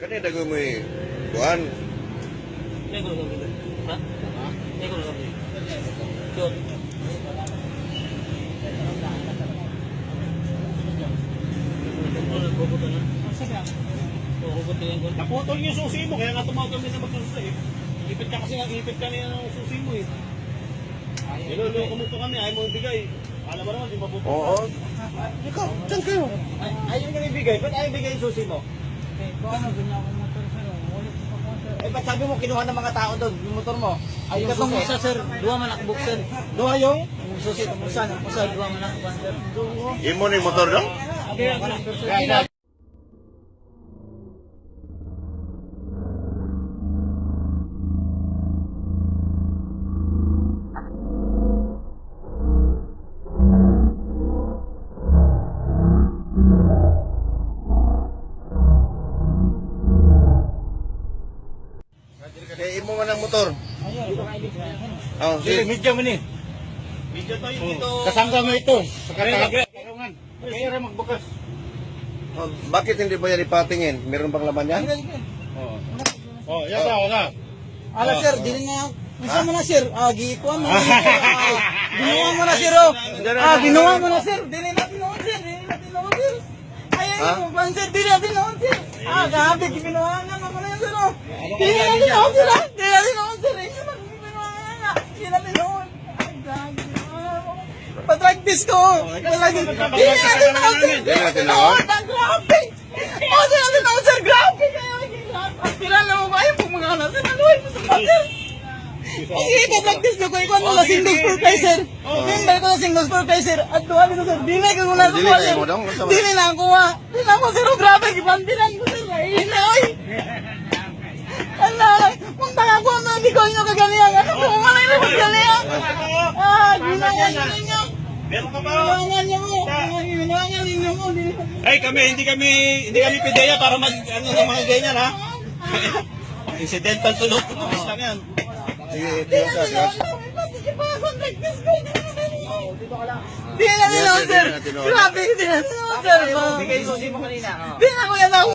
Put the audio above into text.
Kani dago mo kuan. Kaya ko lang kami. Ha? Kaya ko lang kami. Sure. Naputol yung susi mo, kaya nga tumawag kami sa magsusi eh. Ipit ka kasi nga, ipit ka niya ng susi mo eh. Niloloko mo ito kami, ayaw mo ibigay. Alam mo naman, di mapuputol. Oo. Ikaw, saan kayo? Ayaw nyo ibigay, ba't ayaw ibigay yung susi mo? Eh, ba't sabi mo kinuha ng mga tao doon, yung motor mo? Ayaw Itong susi. isa sir, duwa man nakabuk sir. Doon yung? Ang susi, itong usa, duwa man nakabuk sir. Imo ni motor dong? Kaya imo man ang motor. Oh, Sige, medyo mo ni. Medyo to yung dito. Kasangga mo ito. Sa karungan. Kaya rin magbukas. oh, bakit hindi mo yan ipatingin? Meron bang laman yan? Oo. Oh, yan ba, wala. Ala sir, dili nga. Unsa man na sir? Gikuan mo. Ginawa mo na sir. Ginawa mo na sir. Dili na tinuod sir. Dili na tinuod sir. Ayaw mo ban sir, dili na tinuod sir. Grabe ginawa na ako na sir. Dili na tinuod sir. Dili na tinuod sir. Dili na tinuod. Grabe. Patragtis ko. Dili na tinuod sir. Dili na tinuod? Grabe. Dili na tinuod sir. Grabe kayo. Kilala mo ba yung mga anak sir? Aluhin mo sa pater. Sige, ipapractice nyo ko. Ikaw mo na singles per play, sir. Member ko na singles per play, sir. At duwa ko, sir. Dili ko muna Dili sa kayo mo dong? Dili na ako, ha. Dili na ako, sir. Grabe, ipantinan ko, sir. Ayun na, oy. Ala, punta nga ko, hindi ko nyo kagalihan. Ano ko, umalay na kagalihan. Ginawa ninyo. Meron ka ba? Ginawa nyo mo. Ginawa ninyo mo. Ay, hindi kami pideya para mag, ano, sa mga ganyan, ha? Incidental tulog. Lang yan. Sige, tiyo ka, tiyo. Di na tinuod, sir. Di na tinuod. Grabe, di na tinuod, sir. Bigay susi mo kanina. Di na ko yan ako.